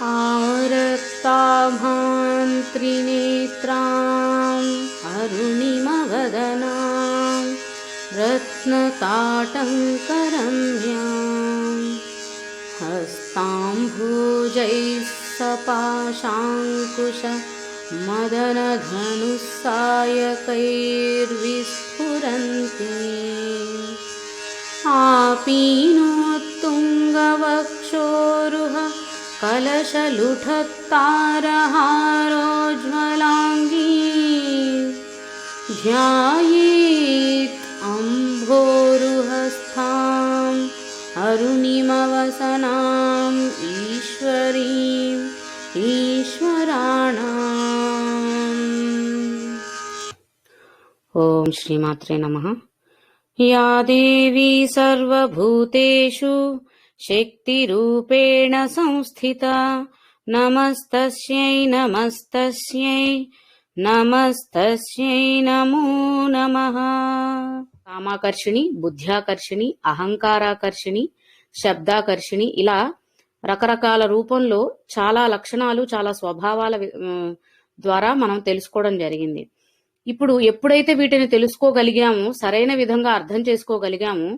आरक्ताभां त्रिनेत्राम् अरुणिमवदनां रत्नताटङ्करम्याम् हस्ताम्भुजैः सपाशाङ्कुश मदनधनुस्सायकैर्विस्फुरन्ति आपीनोत्तुङ्गवक्षोरुह कलशलुठत्तारहारोज्ज्वलाङ्गी ध्यायेत् अम्भोरुहस्थाम् अरुणिमवसनाम् ईश्वरीम् ईश्वराणाम्। ओम श्रीमात्रे नमः। या देवी सर्वभूतेषु शक्तिरूपेण संस्थिता नमस्तस्यै नमस्तस्यै नमस्तस्यै नमो नमः। కామాకర్షిణి, బుద్ధ్యాకర్షిణి, అహంకారాకర్షిణి, శబ్దాకర్షిణి, ఇలా రకరకాల రూపంలో చాలా లక్షణాలు, చాలా స్వభావాల ద్వారా మనం తెలుసుకోవడం జరిగింది. ఇప్పుడు ఎప్పుడైతే వీటిని తెలుసుకోగలిగామో, సరైన విధంగా అర్థం చేసుకోగలిగామో,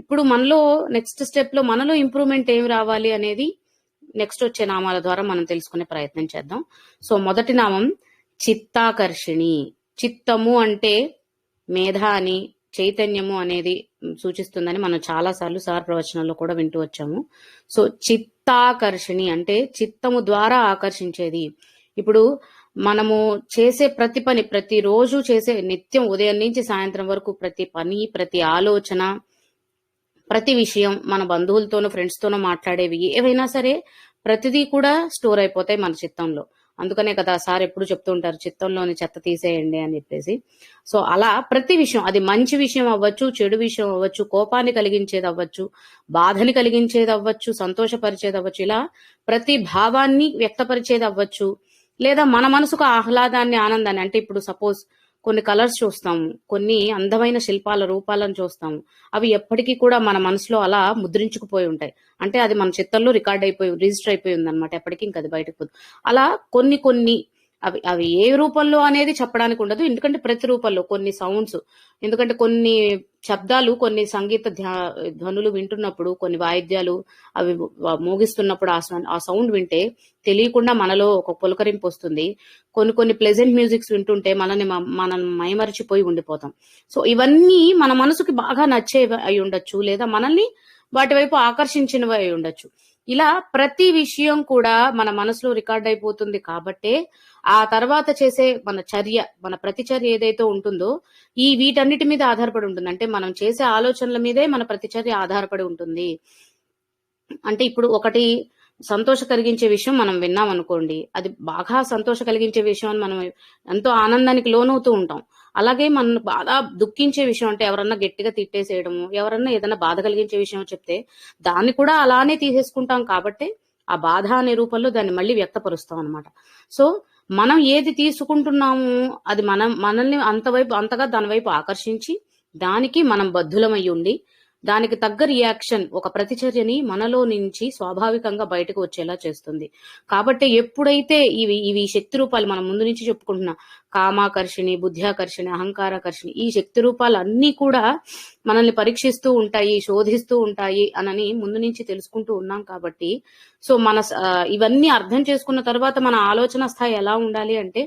ఇప్పుడు మనలో నెక్స్ట్ స్టెప్ లో మనలో ఇంప్రూవ్మెంట్ ఏమి రావాలి అనేది నెక్స్ట్ వచ్చే నామాల ద్వారా మనం తెలుసుకునే ప్రయత్నం చేద్దాం. సో మొదటి నామం చిత్తాకర్షిణి. చిత్తము అంటే మేధ అని, చైతన్యము అనేది సూచిస్తుందని మనం చాలా సార్లు సార్ ప్రవచనంలో కూడా వింటూ వచ్చాము. సో చిత్తాకర్షిణి అంటే చిత్తము ద్వారా ఆకర్షించేది. ఇప్పుడు మనము చేసే ప్రతి పని, ప్రతిరోజు చేసే నిత్యం ఉదయం నుంచి సాయంత్రం వరకు ప్రతి పని, ప్రతి ఆలోచన, ప్రతి విషయం, మన బంధువులతోనో ఫ్రెండ్స్ తోనో మాట్లాడేవి ఏవైనా సరే ప్రతిదీ కూడా స్టోర్ అయిపోతాయి మన చిత్తంలో. అందుకనే కదా సార్ ఎప్పుడు చెప్తూ ఉంటారు, చిత్తంలోని చెత్త తీసేయండి అని చెప్పేసి. సో అలా ప్రతి విషయం, అది మంచి విషయం అవ్వచ్చు, చెడు విషయం అవ్వచ్చు, కోపాన్ని కలిగించేది అవ్వచ్చు, బాధని కలిగించేది అవ్వచ్చు, సంతోషపరిచేది అవ్వచ్చు, ఇలా ప్రతి భావాన్ని వ్యక్తపరిచేది అవ్వచ్చు, లేదా మన మనసుకు ఆహ్లాదాన్ని, ఆనందాన్ని, అంటే ఇప్పుడు సపోజ్ కొన్ని కలర్స్ చూస్తాము, కొన్ని అందమైన శిల్పాల రూపాలను చూస్తాము, అవి ఎప్పటికీ కూడా మన మనసులో అలా ముద్రించుకుపోయి ఉంటాయి. అంటే అది మన చిత్తంలో రికార్డ్ అయిపోయి, రిజిస్టర్ అయిపోయి ఉంది అనమాట. ఎప్పటికీ ఇంకా అది బయటకు పోదు. అలా కొన్ని కొన్ని అవి అవి ఏ రూపంలో అనేది చెప్పడానికి ఉండదు, ఎందుకంటే ప్రతి రూపంలో కొన్ని సౌండ్స్, ఎందుకంటే కొన్ని శబ్దాలు, కొన్ని సంగీత ధ్వనులు వింటున్నప్పుడు, కొన్ని వాయిద్యాలు అవి మోగిస్తున్నప్పుడు ఆ సౌండ్ వింటే తెలియకుండా మనలో ఒక పులకరింపు వస్తుంది. కొన్ని కొన్ని ప్లెజెంట్ మ్యూజిక్స్ వింటుంటే మనం మైమరిచిపోయి ఉండిపోతాం. సో ఇవన్నీ మన మనసుకి బాగా నచ్చేవి అయి ఉండొచ్చు, లేదా మనల్ని వాటి వైపు ఆకర్షించినవి అయి ఉండొచ్చు. ఇలా ప్రతి విషయం కూడా మన మనసులో రికార్డ్ అయిపోతుంది కాబట్టే ఆ తర్వాత చేసే మన చర్య, మన ప్రతిచర్య ఏదైతే ఉంటుందో ఈ వీటన్నిటి మీద ఆధారపడి ఉంటుంది. అంటే మనం చేసే ఆలోచనల మీదే మన ప్రతిచర్య ఆధారపడి ఉంటుంది. అంటే ఇప్పుడు ఒకటి సంతోష కలిగించే విషయం మనం విన్నాం అనుకోండి, అది బాగా సంతోష కలిగించే విషయం అని మనం ఎంతో ఆనందానికి లోనవుతూ ఉంటాం. అలాగే మనం బాగా దుఃఖించే విషయం, అంటే ఎవరన్నా గట్టిగా తిట్టేసేయడము, ఎవరన్నా ఏదైనా బాధ కలిగించే విషయం చెప్తే దాన్ని కూడా అలానే తీసేసుకుంటాం కాబట్టి ఆ బాధ అనే రూపంలో దాన్ని మళ్ళీ వ్యక్తపరుస్తాం అనమాట. సో మనం ఏది తీసుకుంటున్నాము అది మనల్ని అంతగా దాని వైపు ఆకర్షించి దానికి మనం బద్ధులమై ఉండి దానికి తగ్గ రియాక్షన్, ఒక ప్రతిచర్యని మనలో నుంచి స్వాభావికంగా బయటకు వచ్చేలా చేస్తుంది. కాబట్టి ఎప్పుడైతే ఇవి శక్తి రూపాలు మనం ముందు నుంచి చెప్పుకుంటున్నా, కామాకర్షిణి, బుద్ధ్యాకర్షిణి, అహంకారాకర్షిణి, ఈ శక్తి రూపాలు అన్నీ కూడా మనల్ని పరీక్షిస్తూ ఉంటాయి, శోధిస్తూ ఉంటాయి అని ముందు నుంచి తెలుసుకుంటూ ఉన్నాం. కాబట్టి సో ఇవన్నీ అర్థం చేసుకున్న తర్వాత మన ఆలోచన స్థాయి ఎలా ఉండాలి అంటే,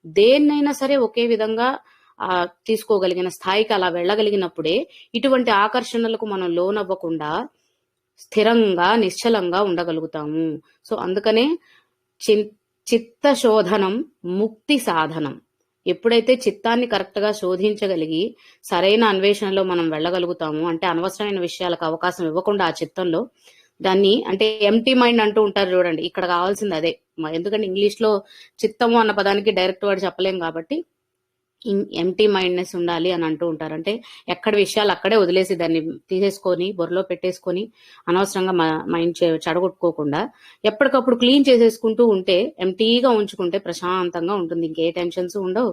దేన్నైనా సరే ఒకే విధంగా తీసుకోగలిగిన స్థాయికి అలా వెళ్ళగలిగినప్పుడే ఇటువంటి ఆకర్షణలకు మనం లోనవ్వకుండా స్థిరంగా, నిశ్చలంగా ఉండగలుగుతాము. సో అందుకనే చిత్త శోధనం ముక్తి సాధనం. ఎప్పుడైతే చిత్తాన్ని కరెక్ట్ గా శోధించగలిగి సరైన అన్వేషణలో మనం వెళ్ళగలుగుతాము, అంటే అనవసరమైన విషయాలకు అవకాశం ఇవ్వకుండా ఆ చిత్తంలో దాన్ని, అంటే ఎంటీ మైండ్ అంటూ ఉంటారు చూడండి, ఇక్కడ కావాల్సింది అదే. ఎందుకంటే ఇంగ్లీష్ లో చిత్తము అన్న పదానికి డైరెక్ట్ వర్డ్ చెప్పలేం కాబట్టి ఎంటీ మైండ్నెస్ ఉండాలి అని అంటూ ఉంటారు. అంటే ఎక్కడ విషయాలు అక్కడే వదిలేసి దాన్ని తీసేసుకొని బొర్రలో పెట్టేసుకొని అనవసరంగా మైండ్ చెడగొట్టుకోకుండా ఎప్పటికప్పుడు క్లీన్ చేసేసుకుంటూ ఉంటే, ఎంటీగా ఉంచుకుంటే ప్రశాంతంగా ఉంటుంది, ఇంకే టెన్షన్స్ ఉండవు.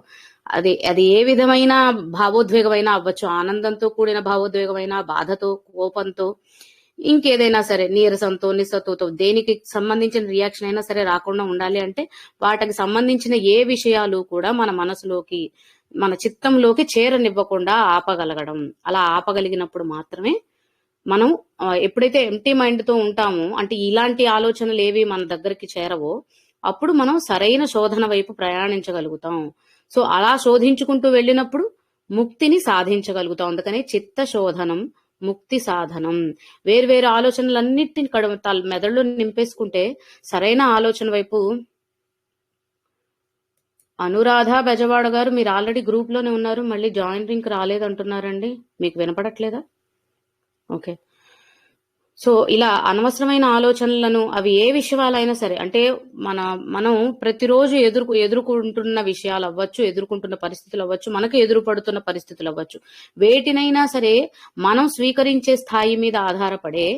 అది ఏ విధమైన భావోద్వేగమైనా అవ్వచ్చు, ఆనందంతో కూడిన భావోద్వేగమైన, బాధతో, కోపంతో, ఇంకేదైనా సరే నీరసంతో, నిస్సత్తువతో దేనికి సంబంధించిన రియాక్షన్ అయినా సరే రాకుండా ఉండాలి అంటే వాటికి సంబంధించిన ఏ విషయాలు కూడా మన మనసులోకి, మన చిత్తంలోకి చేరనివ్వకుండా ఆపగలగడం. అలా ఆపగలిగినప్పుడు మాత్రమే మనం ఎప్పుడైతే ఎంప్టీ మైండ్ తో ఉంటామో, అంటే ఇలాంటి ఆలోచనలు ఏవి మన దగ్గరికి చేరవో, అప్పుడు మనం సరైన శోధన వైపు ప్రయాణించగలుగుతాం. సో అలా శోధించుకుంటూ వెళ్ళినప్పుడు ముక్తిని సాధించగలుగుతాం. అందుకనే చిత్త శోధనం ముక్తి సాధనం. వేర్వేరు ఆలోచనలన్నిటిని మెదడులో నింపేసుకుంటే సరైన ఆలోచన వైపు. అనురాధ బెజవాడ గారు, మీరు ఆల్రెడీ గ్రూప్ లోనే ఉన్నారు, మళ్ళీ జాయిన్ లింక్ రాలేదంటున్నారండి. మీకు వినపడట్లేదా? ఓకే. సో ఇలా అనవసరమైన ఆలోచనలను, అవి ఏ విషయాలైనా సరే, అంటే మనం ప్రతిరోజు ఎదుర్కొంటున్న విషయాలు అవ్వచ్చు, ఎదుర్కొంటున్న పరిస్థితులు అవ్వచ్చు, మనకు ఎదురుపడుతున్న పరిస్థితులు అవ్వచ్చు, వేటినైనా సరే మనం స్వీకరించే స్థాయి మీద ఆధారపడే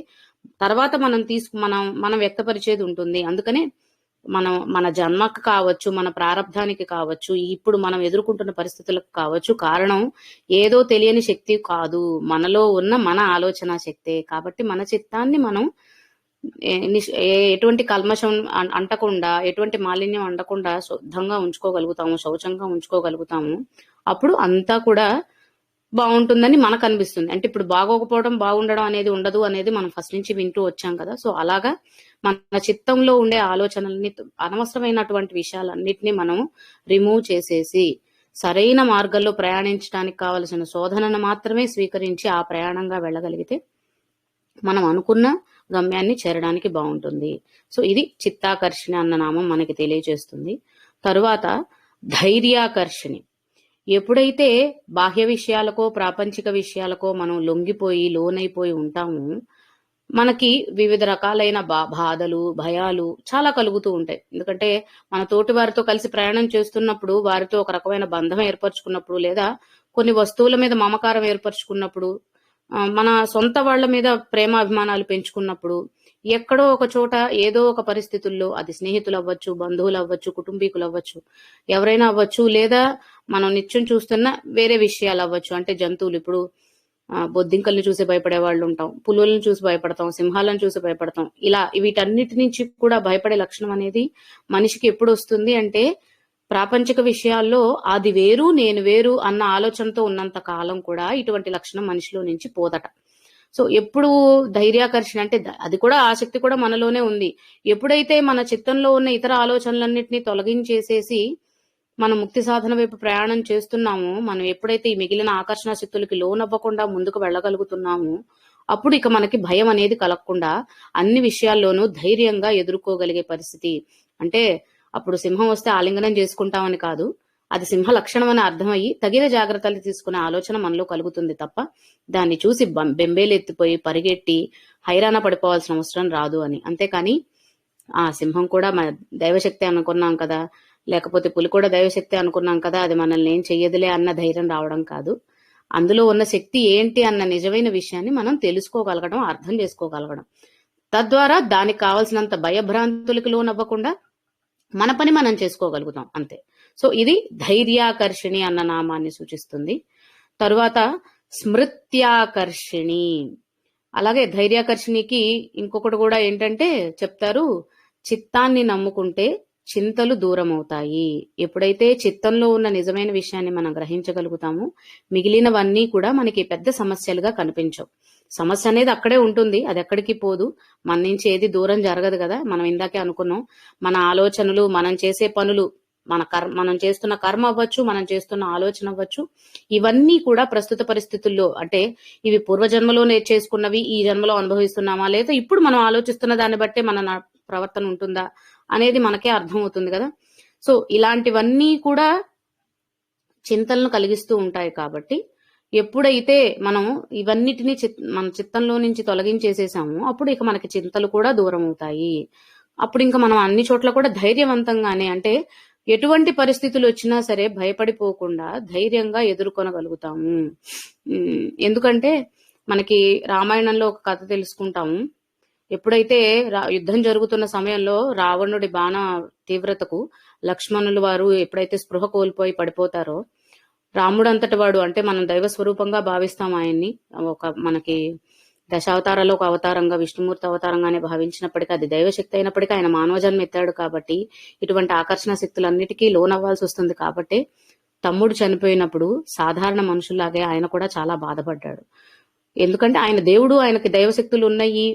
తర్వాత మనం వ్యక్తపరిచేది ఉంటుంది. అందుకనే మన జన్మకు కావచ్చు, మన ప్రారంధానికి కావచ్చు, ఇప్పుడు మనం ఎదుర్కొంటున్న పరిస్థితులకు కావచ్చు కారణం ఏదో తెలియని శక్తి కాదు, మనలో ఉన్న మన ఆలోచన శక్తే. కాబట్టి మన చిత్తాన్ని మనం ఎటువంటి కల్మషం అంటకుండా, ఎటువంటి మాలిన్యం అంటకుండా శుద్ధంగా ఉంచుకోగలుగుతాము, శౌచంగా ఉంచుకోగలుగుతాము. అప్పుడు అంతా కూడా బాగుంటుందని మనకు అనిపిస్తుంది. అంటే ఇప్పుడు బాగోకపోవడం, బాగుండడం అనేది ఉండదు అనేది మనం ఫస్ట్ నుంచి వింటూ వచ్చాం కదా. సో అలాగా మన చిత్తంలో ఉండే ఆలోచనల్ని, అనవసరమైనటువంటి విషయాలన్నిటినీ మనం రిమూవ్ చేసేసి సరైన మార్గంలో ప్రయాణించడానికి కావలసిన శోధనను మాత్రమే స్వీకరించి ఆ ప్రయాణంగా వెళ్ళగలిగితే మనం అనుకున్న గమ్యాన్ని చేరడానికి బాగుంటుంది. సో ఇది చిత్తాకర్షణ అన్న నామం మనకి తెలియజేస్తుంది. తరువాత ధైర్యాకర్షణి. ఎప్పుడైతే బాహ్య విషయాలకో, ప్రాపంచిక విషయాలకో మనం లొంగిపోయి, లోనైపోయి ఉంటామో, మనకి వివిధ రకాలైన బాధలు, భయాలు చాలా కలుగుతూ ఉంటాయి. ఎందుకంటే మన తోటి వారితో కలిసి ప్రయాణం చేస్తున్నప్పుడు, వారితో ఒక రకమైన బంధం ఏర్పరచుకున్నప్పుడు, లేదా కొన్ని వస్తువుల మీద మమకారం ఏర్పరచుకున్నప్పుడు, మన సొంత వాళ్ళ మీద ప్రేమాభిమానాలు పెంచుకున్నప్పుడు, ఎక్కడో ఒక చోట ఏదో ఒక పరిస్థితుల్లో, అది స్నేహితులు అవ్వచ్చు, బంధువులు అవ్వచ్చు, కుటుంబీకులు అవ్వచ్చు, ఎవరైనా అవ్వచ్చు, లేదా మనం నిత్యం చూస్తున్న వేరే విషయాలు అవ్వచ్చు. అంటే జంతువులు, ఇప్పుడు బొద్దింకల్ని చూసి భయపడే వాళ్ళు ఉంటాం, పులులను చూసి భయపడతాం, సింహాలను చూసి భయపడతాం. ఇలా వీటన్నిటి నుంచి కూడా భయపడే లక్షణం అనేది మనిషికి ఎప్పుడు వస్తుంది అంటే, ప్రాపంచిక విషయాల్లో అది వేరు నేను వేరు అన్న ఆలోచనతో ఉన్నంత కాలం కూడా ఇటువంటి లక్షణం మనిషిలో నుంచి పోదట. సో ఎప్పుడు ధైర్యాకర్షణ అంటే అది కూడా, ఆసక్తి కూడా మనలోనే ఉంది. ఎప్పుడైతే మన చిత్తంలో ఉన్న ఇతర ఆలోచనలన్నింటినీ తొలగించేసేసి మనం ముక్తి సాధన వైపు ప్రయాణం చేస్తున్నామో, మనం ఎప్పుడైతే ఈ మిగిలిన ఆకర్షణ శక్తులకి లోనవ్వకుండా ముందుకు వెళ్ళగలుగుతున్నామో, అప్పుడు ఇక మనకి భయం అనేది కలగకుండా అన్ని విషయాల్లోనూ ధైర్యంగా ఎదుర్కోగలిగే పరిస్థితి. అంటే అప్పుడు సింహం వస్తే ఆలింగనం చేసుకుంటామని కాదు, అది సింహ లక్షణం అని అర్థమయ్యి తగిన జాగ్రత్తలు తీసుకునే ఆలోచన మనలో కలుగుతుంది తప్ప, దాన్ని చూసి బెంబేలెత్తిపోయి పరిగెట్టి హైరాణ పడిపోవాల్సిన అవసరం రాదు అని. అంతేకాని ఆ సింహం కూడా దైవశక్తి అనుకున్నాం కదా, లేకపోతే పులి కూడా దైవశక్తి అనుకున్నాం కదా, అది మనల్ని ఏం చెయ్యదులే అన్న ధైర్యం రావడం కాదు. అందులో ఉన్న శక్తి ఏంటి అన్న నిజమైన విషయాన్ని మనం తెలుసుకోగలగడం, అర్థం చేసుకోగలగడం. తద్వారా దానికి కావాల్సినంత భయభ్రాంతులకు లోనవ్వకుండా మన పని మనం చేసుకోగలుగుతాం అంతే. సో ఇది ధైర్యాకర్షిణి అన్న నామాన్ని సూచిస్తుంది. తరువాత స్మృత్యాకర్షిణి. అలాగే ధైర్యాకర్షిణికి ఇంకొకటి కూడా ఏంటంటే చెప్తారు, చిత్తాన్ని నమ్ముకుంటే చింతలు దూరం అవుతాయి. ఎప్పుడైతే చిత్తంలో ఉన్న నిజమైన విషయాన్ని మనం గ్రహించగలుగుతామో, మిగిలినవన్నీ కూడా మనకి పెద్ద సమస్యలుగా కనిపించవు. సమస్య అనేది అక్కడే ఉంటుంది, అది ఎక్కడికి పోదు, మన నుంచి ఏది దూరం జరగదు కదా. మనం ఇందాకే అనుకున్నాం, మన ఆలోచనలు, మనం చేసే పనులు, మనం చేస్తున్న కర్మ అవ్వచ్చు, మనం చేస్తున్న ఆలోచన అవ్వచ్చు, ఇవన్నీ కూడా ప్రస్తుత పరిస్థితుల్లో, అంటే ఇవి పూర్వజన్మలో చేసుకున్నవి ఈ జన్మలో అనుభవిస్తున్నామా, లేదా ఇప్పుడు మనం ఆలోచిస్తున్న దాన్ని బట్టే మన ప్రవర్తన ఉంటుందా అనేది మనకే అర్థమవుతుంది కదా. సో ఇలాంటివన్నీ కూడా చింతలను కలిగిస్తూ ఉంటాయి. కాబట్టి ఎప్పుడైతే మనం ఇవన్నిటిని మన చిత్తంలో నుంచి తొలగించేసేసామో, అప్పుడు ఇక మనకి చింతలు కూడా దూరం అవుతాయి. అప్పుడు ఇంకా మనం అన్ని చోట్ల కూడా ధైర్యవంతంగానే, అంటే ఎటువంటి పరిస్థితులు వచ్చినా సరే భయపడిపోకుండా ధైర్యంగా ఎదుర్కొనగలుగుతాము. ఎందుకంటే మనకి రామాయణంలో ఒక కథ తెలుసుకుంటాము. ఎప్పుడైతే యుద్ధం జరుగుతున్న సమయంలో రావణుడి బాణ తీవ్రతకు లక్ష్మణులు వారు ఎప్పుడైతే స్పృహ కోల్పోయి పడిపోతారో, రాముడు అంతటి వాడు, అంటే మనం దైవ స్వరూపంగా భావిస్తాం ఆయన్ని, మనకి దశావతారాల్లో ఒక అవతారంగా విష్ణుమూర్తి అవతారంగానే భావించినప్పటికీ, అది దైవశక్తి అయినప్పటికీ ఆయన మానవ జన్మ ఎత్తాడు కాబట్టి ఇటువంటి ఆకర్షణ శక్తులన్నిటికీ లోనవ్వాల్సి వస్తుంది. కాబట్టి తమ్ముడు చనిపోయినప్పుడు సాధారణ మనుషుల్లాగే ఆయన కూడా చాలా బాధపడ్డాడు. ఎందుకంటే ఆయన దేవుడు, ఆయనకి దైవశక్తులు ఉన్నాయి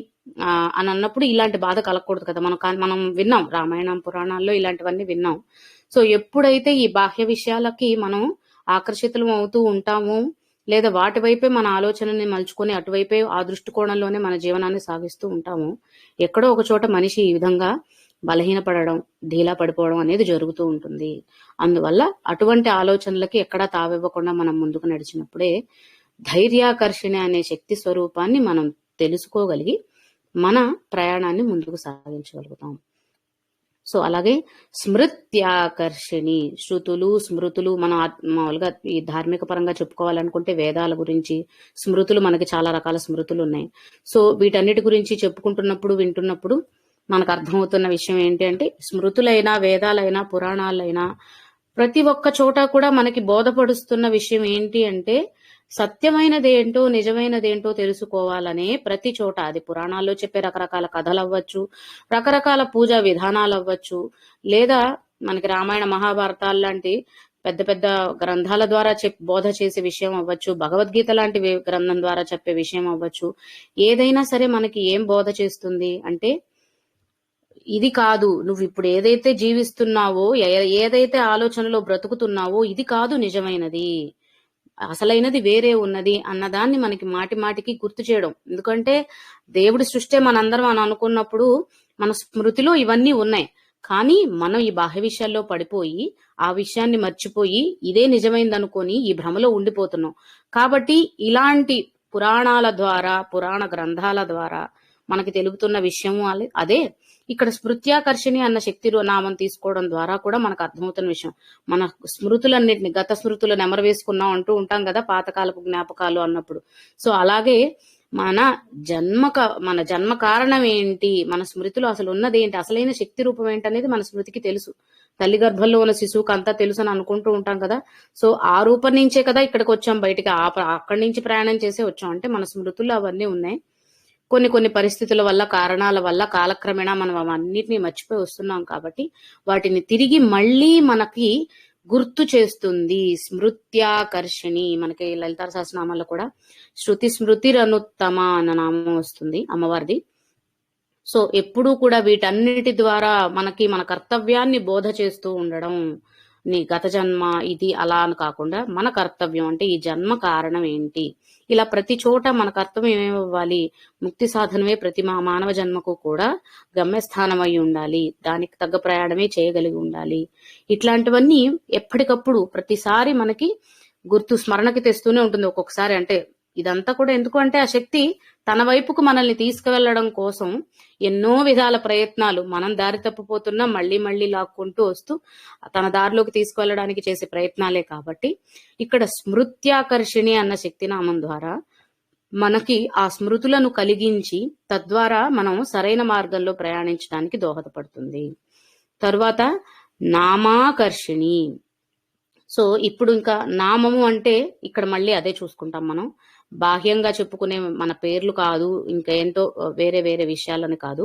అని అన్నప్పుడు ఇలాంటి బాధ కలగకూడదు కదా. మనం విన్నాం, రామాయణం పురాణాల్లో ఇలాంటివన్నీ విన్నాం. సో ఎప్పుడైతే ఈ బాహ్య విషయాలకి మనం ఆకర్షితులం అవుతూ ఉంటాము, లేదా వాటి వైపే మన ఆలోచనని మలుచుకొని అటువైపే ఆ దృష్టికోణంలోనే మన జీవనాన్ని సాగిస్తూ ఉంటాము, ఎక్కడో ఒక చోట మనిషి ఈ విధంగా బలహీనపడడం, ఢీలా పడిపోవడం అనేది జరుగుతూ ఉంటుంది. అందువల్ల అటువంటి ఆలోచనలకి ఎక్కడా తావివ్వకుండా మనం ముందుకు నడిచినప్పుడే ధైర్యాకర్షణ అనే శక్తి స్వరూపాన్ని మనం తెలుసుకోగలిగి మన ప్రయాణాన్ని ముందుకు సాగించగలుగుతాం. సో అలాగే స్మృత్యాకర్షణి, శృతులు స్మృతులు, మన మామూలుగా ఈ ధార్మిక పరంగా చెప్పుకోవాలనుకుంటే వేదాల గురించి స్మృతులు, మనకి చాలా రకాల స్మృతులు ఉన్నాయి. సో వీటన్నిటి గురించి చెప్పుకుంటున్నప్పుడు వింటున్నప్పుడు మనకు అర్థమవుతున్న విషయం ఏంటి అంటే, స్మృతులైనా వేదాలైనా పురాణాలైనా ప్రతి ఒక్క చోట కూడా మనకి బోధపడుస్తున్న విషయం ఏంటి అంటే, సత్యమైనదేంటో నిజమైనదేంటో తెలుసుకోవాలనే ప్రతి చోట, అది పురాణాల్లో చెప్పే రకరకాల కథలు అవ్వచ్చు, రకరకాల పూజా విధానాలు అవ్వచ్చు, లేదా మనకి రామాయణ మహాభారతాలు లాంటి పెద్ద పెద్ద గ్రంథాల ద్వారా బోధ చేసే విషయం అవ్వచ్చు, భగవద్గీత లాంటి గ్రంథం ద్వారా చెప్పే విషయం అవ్వచ్చు, ఏదైనా సరే మనకి ఏం బోధ చేస్తుంది అంటే, ఇది కాదు, నువ్వు ఇప్పుడు ఏదైతే జీవిస్తున్నావో, ఏదైతే ఆలోచనలో బ్రతుకుతున్నావో ఇది కాదు నిజమైనది, అసలైనది వేరే ఉన్నది అన్నదాన్ని మనకి మాటి మాటికి గుర్తు చేయడం. ఎందుకంటే దేవుడి సృష్టి మనందరం అని అనుకున్నప్పుడు మన స్మృతిలో ఇవన్నీ ఉన్నాయి, కానీ మనం ఈ బాహ్య విషయాల్లో పడిపోయి ఆ విషయాన్ని మర్చిపోయి ఇదే నిజమైంది అనుకొని ఈ భ్రమలో ఉండిపోతున్నాం. కాబట్టి ఇలాంటి పురాణాల ద్వారా, పురాణ గ్రంథాల ద్వారా మనకి తెలుపుతున్న విషయము అదే. ఇక్కడ స్మృత్యాకర్షణి అన్న శక్తి నామం తీసుకోవడం ద్వారా కూడా మనకు అర్థమవుతున్న విషయం, మన స్మృతులన్నిటిని, గత స్మృతులు నెమరు వేసుకున్నాం అంటూ ఉంటాం కదా పాతకాలపు జ్ఞాపకాలు అన్నప్పుడు. సో అలాగే మన జన్మ కారణం ఏంటి, మన స్మృతిలో అసలు ఉన్నదేంటి, అసలైన శక్తి రూపం ఏంటనేది మన స్మృతికి తెలుసు. తల్లి గర్భంలో ఉన్న శిశువుకి అంతా తెలుసు అని అనుకుంటూ ఉంటాం కదా. సో ఆ రూపం నుంచే కదా ఇక్కడికి వచ్చాం, బయటికి అక్కడి నుంచి ప్రయాణం చేసే వచ్చాం. అంటే మన స్మృతుల్లో అవన్నీ ఉన్నాయి. కొన్ని పరిస్థితుల వల్ల, కారణాల వల్ల కాలక్రమేణా మనం అవన్నిటినీ మర్చిపోయి వస్తున్నాం. కాబట్టి వాటిని తిరిగి మళ్ళీ మనకి గుర్తు చేస్తుంది స్మృత్యాకర్షణి. మనకి లలితా సహస్రనామాల్లో కూడా శృతి స్మృతిరనుత్తమ అన్న నామం వస్తుంది అమ్మవారిది. సో ఎప్పుడూ కూడా వీటన్నిటి ద్వారా మనకి మన కర్తవ్యాన్ని బోధ చేస్తూ ఉండడం, నీ గత జన్మ ఇది అలా అని కాకుండా మన కర్తవ్యం అంటే ఈ జన్మ కారణం ఏంటి, ఇలా ప్రతి చోట మన కర్తవ్యం ఏమవ్వాలి, ముక్తి సాధనమే ప్రతి మానవ జన్మకు కూడా గమ్యస్థానం అయి ఉండాలి, దానికి తగ్గ ప్రయాణమే చేయగలిగి ఉండాలి. ఇట్లాంటివన్నీ ఎప్పటికప్పుడు ప్రతిసారి మనకి గుర్తు స్మరణకి తెస్తూనే ఉంటుంది. ఒక్కొక్కసారి అంటే ఇదంతా కూడా ఎందుకు అంటే, ఆ శక్తి తన వైపుకు మనల్ని తీసుకువెళ్లడం కోసం ఎన్నో విధాల ప్రయత్నాలు, మనం దారి తప్పిపోతున్నా మళ్ళీ మళ్ళీ లాక్కుంటూ వస్తూ తన దారిలోకి తీసుకువెళ్ళడానికి చేసే ప్రయత్నాలే. కాబట్టి ఇక్కడ స్మృత్యాకర్షిణి అన్న శక్తి నామం ద్వారా మనకి ఆ స్మృతులను కలిగించి తద్వారా మనం సరైన మార్గంలో ప్రయాణించడానికి దోహదపడుతుంది. తరువాత నామాకర్షిణి. సో ఇప్పుడు ఇంకా నామము అంటే ఇక్కడ మళ్ళీ అదే చూసుకుంటాం మనం. బాహ్యంగా చెప్పుకునే మన పేర్లు కాదు, ఇంకా ఏంటో వేరే వేరే విషయాలని కాదు.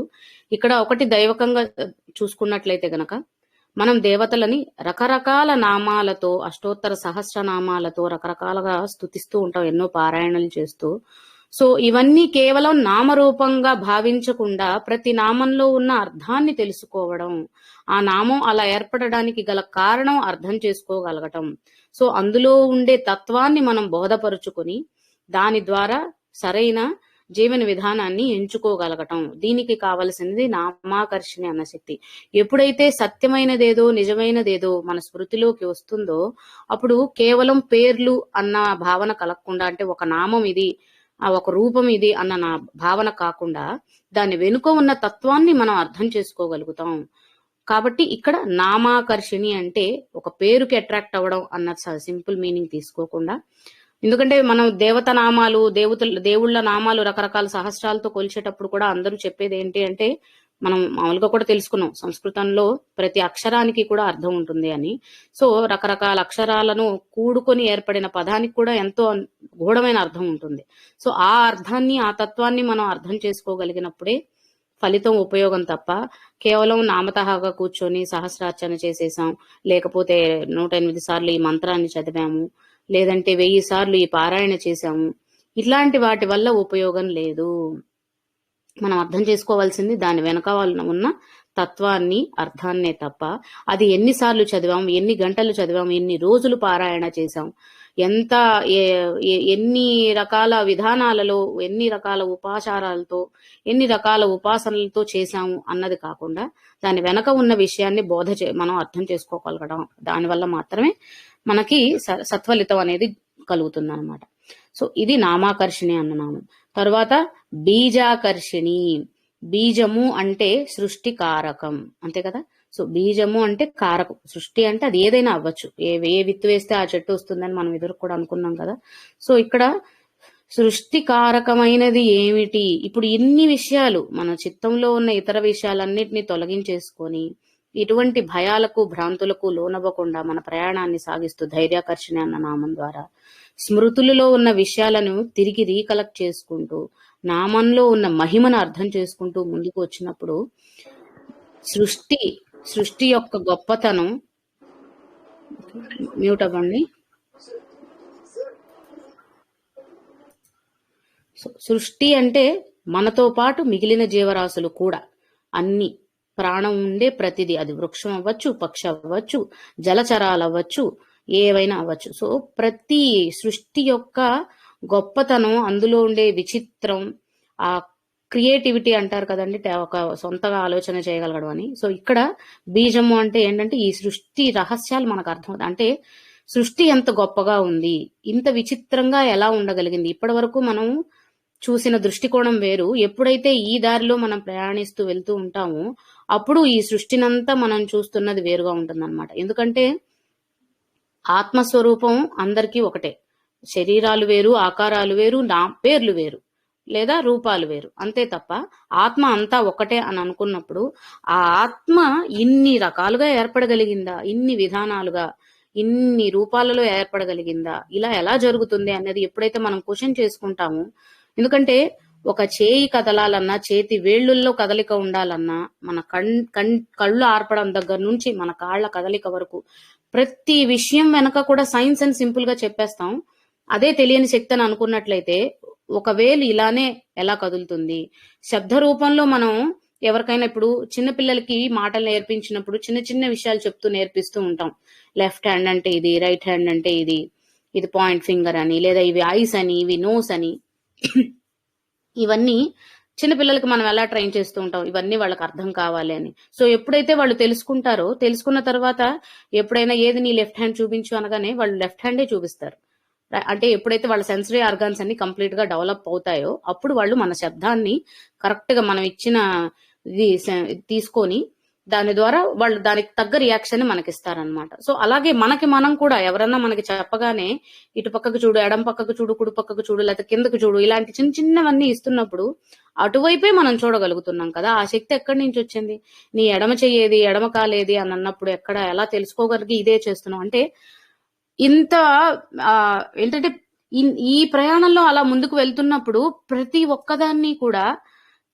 ఇక్కడ ఒకటి దైవకంగా చూసుకున్నట్లయితే గనక మనం దేవతలని రకరకాల నామాలతో, అష్టోత్తర సహస్రనామాలతో రకరకాలుగా స్తుతిస్తూ ఉంటాం, ఎన్నో పారాయణలు చేస్తూ. సో ఇవన్నీ కేవలం నామరూపంగా భావించకుండా ప్రతి నామంలో ఉన్న అర్థాన్ని తెలుసుకోవడం, ఆ నామం అలా ఏర్పడడానికి గల కారణం అర్థం చేసుకోగలగటం, సో అందులో ఉండే తత్వాన్ని మనం బోధపరుచుకొని దాని ద్వారా సరైన జీవన విధానాన్ని ఎంచుకోగలగటం, దీనికి కావలసినది నామాకర్షణ అన్న శక్తి. ఎప్పుడైతే సత్యమైనదేదో నిజమైనదేదో మన స్మృతిలోకి వస్తుందో అప్పుడు కేవలం పేర్లు అన్న భావన కలగకుండా, అంటే ఒక నామం ఇది, ఒక రూపం ఇది అన్న నా భావన కాకుండా దాని వెనుక ఉన్న తత్వాన్ని మనం అర్థం చేసుకోగలుగుతాం. కాబట్టి ఇక్కడ నామాకర్షిణి అంటే ఒక పేరుకి అట్రాక్ట్ అవ్వడం అన్న సింపుల్ మీనింగ్ తీసుకోకుండా, ఎందుకంటే మనం దేవత నామాలు, దేవుళ్ళ నామాలు రకరకాల సహస్రాలతో కొలిచేటప్పుడు కూడా అందరూ చెప్పేది ఏంటి అంటే, మనం మామూలుగా కూడా తెలుసుకున్నాం సంస్కృతంలో ప్రతి అక్షరానికి కూడా అర్థం ఉంటుంది అని. సో రకరకాల అక్షరాలను కూడుకొని ఏర్పడిన పదానికి కూడా ఎంతో గూఢమైన అర్థం ఉంటుంది. సో ఆ అర్థాన్ని, ఆ తత్వాన్ని మనం అర్థం చేసుకోగలిగినప్పుడే ఫలితం, ఉపయోగం తప్ప కేవలం నామతహాగా కూర్చొని సహస్రార్చన చేసేసాం, లేకపోతే 108 సార్లు ఈ మంత్రాన్ని చదివాము, లేదంటే 1000 సార్లు ఈ పారాయణ చేశాము, ఇట్లాంటి వాటి వల్ల ఉపయోగం లేదు. మనం అర్థం చేసుకోవాల్సింది దాని వెనక ఉన్న తత్వాన్ని, అర్థాన్నే తప్ప అది ఎన్నిసార్లు చదివాం, ఎన్ని గంటలు చదివాం, ఎన్ని రోజులు పారాయణ చేశాం, ఎంత ఎన్ని రకాల విధానాలలో, ఎన్ని రకాల ఉపాచారాలతో, ఎన్ని రకాల ఉపాసనలతో చేశాము అన్నది కాకుండా దాని వెనక ఉన్న విషయాన్ని మనం అర్థం చేసుకోగలగడం, దానివల్ల మాత్రమే మనకి సత్ఫలితం అనేది కలుగుతుంది అనమాట. సో ఇది నామాకర్షిణి అన్న నామం. తర్వాత బీజాకర్షిణి. బీజము అంటే సృష్టి కారకం, అంతే కదా. సో బీజము అంటే కారకం, సృష్టి అంటే అది ఏదైనా అవ్వచ్చు, ఏ విత్తు వేస్తే ఆ చెట్టు వస్తుందని మనం ఎదురు కూడా అనుకున్నాం కదా. సో ఇక్కడ సృష్టి కారకమైనది ఏమిటి? ఇప్పుడు ఇన్ని విషయాలు మన చిత్తంలో ఉన్న ఇతర విషయాలన్నిటినీ తొలగించేసుకొని ఇటువంటి భయాలకు, భ్రాంతులకు లోనవ్వకుండా మన ప్రయాణాన్ని సాగిస్తూ ధైర్యాకర్షణ అన్న నామం ద్వారా స్మృతులలో ఉన్న విషయాలను తిరిగి రీకలెక్ట్ చేసుకుంటూ నామంలో ఉన్న మహిమను అర్థం చేసుకుంటూ ముందుకు వచ్చినప్పుడు సృష్టి యొక్క గొప్పతనం. మ్యూట్ అవ్వండి. సృష్టి అంటే మనతో పాటు మిగిలిన జీవరాశులు కూడా, అన్ని ప్రాణం ఉండే ప్రతిదీ, అది వృక్షం అవ్వచ్చు, పక్షి అవ్వచ్చు, జలచరాలు అవ్వచ్చు, ఏవైనా అవ్వచ్చు. సో ప్రతి సృష్టి యొక్క గొప్పతనం, అందులో ఉండే విచిత్రం, ఆ క్రియేటివిటీ అంటారు కదండి, ఒక సొంతగా ఆలోచన చేయగలగడం అని. సో ఇక్కడ బీజము అంటే ఏంటంటే ఈ సృష్టి రహస్యాలు మనకు అర్థమవుతాయి. అంటే సృష్టి ఎంత గొప్పగా ఉంది, ఇంత విచిత్రంగా ఎలా ఉండగలిగింది, ఇప్పటి వరకు మనం చూసిన దృష్టికోణం వేరు. ఎప్పుడైతే ఈ దారిలో మనం ప్రయాణిస్తూ వెళ్తూ ఉంటామో అప్పుడు ఈ సృష్టినంతా మనం చూస్తున్నది వేరుగా ఉంటుందన్నమాట. ఎందుకంటే ఆత్మస్వరూపం అందరికీ ఒకటే, శరీరాలు వేరు, ఆకారాలు వేరు, పేర్లు వేరు లేదా రూపాలు వేరు, అంతే తప్ప ఆత్మ అంతా ఒకటే అని అనుకున్నప్పుడు ఆ ఆత్మ ఇన్ని రకాలుగా ఏర్పడగలిగిందా, ఇన్ని విధానాలుగా, ఇన్ని రూపాలలో ఏర్పడగలిగిందా, ఇలా ఎలా జరుగుతుంది అనేది ఎప్పుడైతే మనం క్వశ్చన్ చేసుకుంటామో, ఎందుకంటే ఒక చేయి కదలాలన్నా, చేతి వేళ్లుల్లో కదలిక ఉండాలన్నా, మన కళ్ళు ఆర్పడం దగ్గర నుంచి మన కాళ్ల కదలిక వరకు ప్రతి విషయం వెనక కూడా సైన్స్ అని సింపుల్ గా చెప్పేస్తాం. అదే తెలియని శక్తి అని అనుకున్నట్లయితే ఒకవేళ ఇలానే ఎలా కదులుతుంది? శబ్ద రూపంలో మనం ఎవరికైనా ఇప్పుడు చిన్నపిల్లలకి మాటలు నేర్పించినప్పుడు చిన్న చిన్న విషయాలు చెప్తూ నేర్పిస్తూ ఉంటాం. లెఫ్ట్ హ్యాండ్ అంటే ఇది, రైట్ హ్యాండ్ అంటే ఇది, ఇది పాయింట్ ఫింగర్ అని, లేదా ఇవి ఐస్ అని, ఇవి నోస్ అని, ఇవన్నీ చిన్నపిల్లలకి మనం ఎలా ట్రైన్ చేస్తూ ఉంటాం, ఇవన్నీ వాళ్ళకి అర్థం కావాలి అని. సో ఎప్పుడైతే వాళ్ళు తెలుసుకుంటారో, తెలుసుకున్న తర్వాత ఎప్పుడైనా ఏది నీ లెఫ్ట్ హ్యాండ్ చూపించు అనగానే వాళ్ళు లెఫ్ట్ హ్యాండే చూపిస్తారు. అంటే ఎప్పుడైతే వాళ్ళ సెన్సరీ ఆర్గాన్స్ అన్ని కంప్లీట్ గా డెవలప్ అవుతాయో అప్పుడు వాళ్ళు మన శబ్దాన్ని కరెక్ట్ గా మనం ఇచ్చిన ఇది తీసుకొని దాని ద్వారా వాళ్ళు దానికి తగ్గ రియాక్షన్ మనకి ఇస్తారనమాట. సో అలాగే మనం కూడా ఎవరన్నా మనకి చెప్పగానే ఇటు పక్కకు చూడు, ఎడం పక్కకు చూడు, కుడి పక్కకు చూడు, లేకపోతే కిందకు చూడు, ఇలాంటి చిన్న చిన్నవన్నీ ఇస్తున్నప్పుడు అటువైపే మనం చూడగలుగుతున్నాం కదా. ఆ శక్తి ఎక్కడి నుంచి వచ్చింది? నీ ఎడమ చెయ్యేది, ఎడమ కాలేది అని అన్నప్పుడు ఎక్కడ ఎలా తెలుసుకోగలిగి ఇదే చేస్తున్నాం అంటే ఇంత ఏంటంటే ఈ ప్రయాణంలో అలా ముందుకు వెళ్తున్నప్పుడు ప్రతి ఒక్కదాన్ని కూడా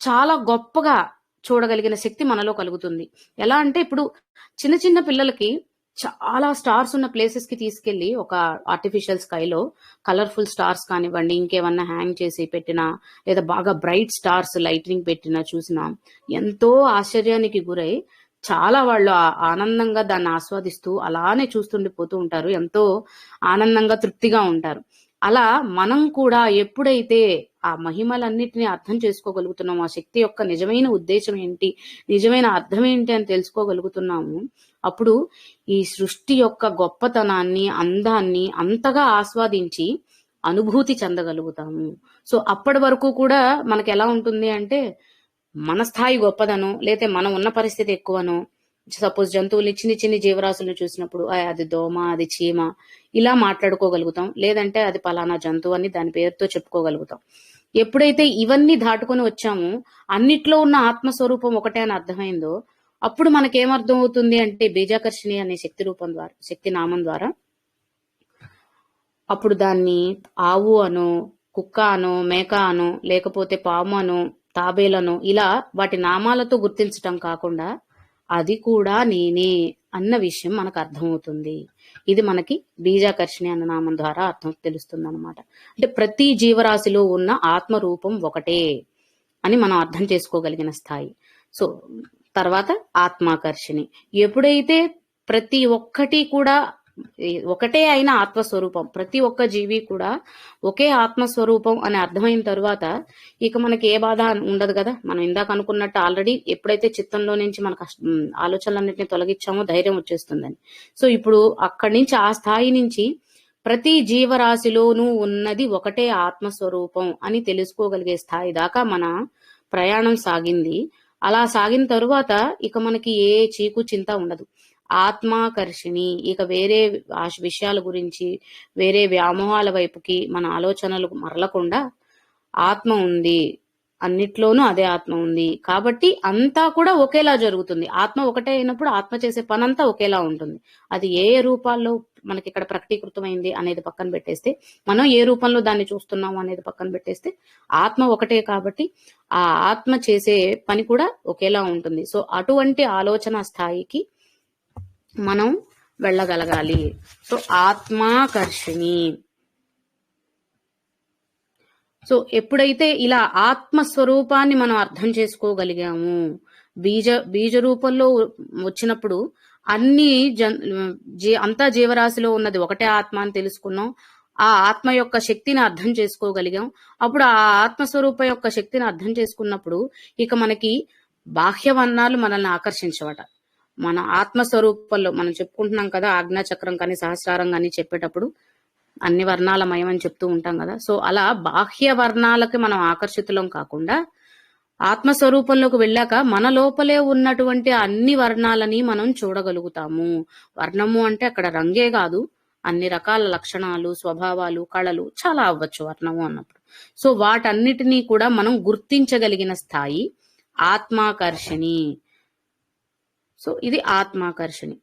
చాలా గొప్పగా చూడగలిగిన శక్తి మనలో కలుగుతుంది. ఎలా అంటే ఇప్పుడు చిన్న చిన్న పిల్లలకి చాలా స్టార్స్ ఉన్న ప్లేసెస్ కి తీసుకెళ్లి ఒక ఆర్టిఫిషియల్ స్కైలో కలర్ఫుల్ స్టార్స్ కానివ్వండి, ఇంకేమన్నా హ్యాంగ్ చేసి పెట్టినా, లేదా బాగా బ్రైట్ స్టార్స్ లైటింగ్ పెట్టినా చూసినా ఎంతో ఆశ్చర్యానికి గురై చాలా వాళ్ళు ఆనందంగా దాన్ని ఆస్వాదిస్తూ అలానే చూస్తుండిపోతూ ఉంటారు. ఎంతో ఆనందంగా, తృప్తిగా ఉంటారు. అలా మనం కూడా ఎప్పుడైతే ఆ మహిమలన్నిటిని అర్థం చేసుకోగలుగుతున్నాము, ఆ శక్తి యొక్క నిజమైన ఉద్దేశం ఏంటి, నిజమైన అర్థం ఏంటి అని తెలుసుకోగలుగుతున్నాము, అప్పుడు ఈ సృష్టి యొక్క గొప్పతనాన్ని, అందాన్ని అంతగా ఆస్వాదించి అనుభూతి చెందగలుగుతాము. సో అప్పటి వరకు కూడా మనకి ఎలా ఉంటుంది అంటే మన స్థాయి గొప్పదనో, లేతే మనం ఉన్న పరిస్థితి ఎక్కువనో, సపోజ్ జంతువుల్ని, చిన్ని చిన్ని జీవరాశులను చూసినప్పుడు అది దోమ, అది చీమ ఇలా మాట్లాడుకోగలుగుతాం, లేదంటే అది పలానా జంతువు అని దాని పేరుతో చెప్పుకోగలుగుతాం. ఎప్పుడైతే ఇవన్నీ దాటుకొని వచ్చామో, అన్నిట్లో ఉన్న ఆత్మస్వరూపం ఒకటే అని అర్థమైందో, అప్పుడు మనకేమర్థం అవుతుంది అంటే బీజాకర్షిణి అనే శక్తి రూపం ద్వారా, శక్తి నామం ద్వారా అప్పుడు దాన్ని ఆవు అనో, కుక్క అనో, మేక అనో, లేకపోతే పాము అనో, తాబేలనో ఇలా వాటి నామాలతో గుర్తించటం కాకుండా అది కూడా నేనే అన్న విషయం మనకు అర్థమవుతుంది. ఇది మనకి బీజాకర్షిణి అన్న నామం ద్వారా అర్థం తెలుస్తుంది అనమాట. అంటే ప్రతి జీవరాశిలో ఉన్న ఆత్మరూపం ఒకటే అని మనం అర్థం చేసుకోగలిగిన స్థాయి. సో తర్వాత ఆత్మాకర్షిణి. ఎప్పుడైతే ప్రతి ఒక్కటి కూడా ఒకటే అయిన ఆత్మస్వరూపం, ప్రతి ఒక్క జీవి కూడా ఒకే ఆత్మస్వరూపం అని అర్థమైన తరువాత ఇక మనకి ఏ బాధ ఉండదు కదా. మనం ఇందాక అనుకున్నట్టు ఆల్రెడీ ఎప్పుడైతే చిత్తంలో నుంచి మన ఆలోచనలన్నింటినీ తొలగించామో ధైర్యం వచ్చేస్తుందని. సో ఇప్పుడు అక్కడి నుంచి ఆ స్థాయి నుంచి ప్రతి జీవరాశిలోనూ ఉన్నది ఒకటే ఆత్మస్వరూపం అని తెలుసుకోగలిగే స్థాయి దాకా మన ప్రయాణం సాగింది. అలా సాగిన తరువాత ఇక మనకి ఏ చీకు చింత ఉండదు. ఆత్మాకర్షిణి. ఇక వేరే విషయాల గురించి, వేరే వ్యామోహాల వైపుకి మన ఆలోచనలు మరలకుండా ఆత్మ ఉంది, అన్నిట్లోనూ అదే ఆత్మ ఉంది కాబట్టి అంతా కూడా ఒకేలా జరుగుతుంది. ఆత్మ ఒకటే అయినప్పుడు ఆత్మ చేసే పనంతా ఒకేలా ఉంటుంది. అది ఏ రూపాల్లో మనకి ఇక్కడ ప్రకటీకృతమైంది అనేది పక్కన పెట్టేస్తే, మనం ఏ రూపంలో దాన్ని చూస్తున్నాము అనేది పక్కన పెట్టేస్తే, ఆత్మ ఒకటే కాబట్టి ఆ ఆత్మ చేసే పని కూడా ఒకేలా ఉంటుంది. సో అటువంటి ఆలోచన స్థాయికి మనం వెళ్ళగలగాలి. సో ఆత్మాకర్షిణి. సో ఎప్పుడైతే ఇలా ఆత్మస్వరూపాన్ని మనం అర్థం చేసుకోగలిగాము, బీజ రూపంలో వచ్చినప్పుడు అన్ని అంతా జీవరాశిలో ఉన్నది ఒకటే ఆత్మ అని తెలుసుకున్నాం. ఆ ఆత్మ యొక్క శక్తిని అర్థం చేసుకోగలిగాం. అప్పుడు ఆ ఆత్మస్వరూపం యొక్క శక్తిని అర్థం చేసుకున్నప్పుడు ఇక మనకి బాహ్య వర్ణాలు మనల్ని ఆకర్షించవట. మన ఆత్మస్వరూపంలో మనం చెప్పుకుంటున్నాం కదా, ఆజ్ఞాచక్రం కానీ సహస్రారం కానీ చెప్పేటప్పుడు అన్ని వర్ణాలమయం అని చెప్తూ ఉంటాం కదా. సో అలా బాహ్య వర్ణాలకి మనం ఆకర్షితులం కాకుండా ఆత్మస్వరూపంలోకి వెళ్ళాక మన లోపలే ఉన్నటువంటి అన్ని వర్ణాలని మనం చూడగలుగుతాము. వర్ణము అంటే అక్కడ రంగే కాదు, అన్ని రకాల లక్షణాలు, స్వభావాలు, కళలు చాలా అవ్వచ్చు వర్ణము అన్నప్పుడు. సో వాటన్నిటినీ కూడా మనం గుర్తించగలిగిన స్థాయి ఆత్మాకర్షిణి. సో ఇది ఆత్మాకర్షిణి.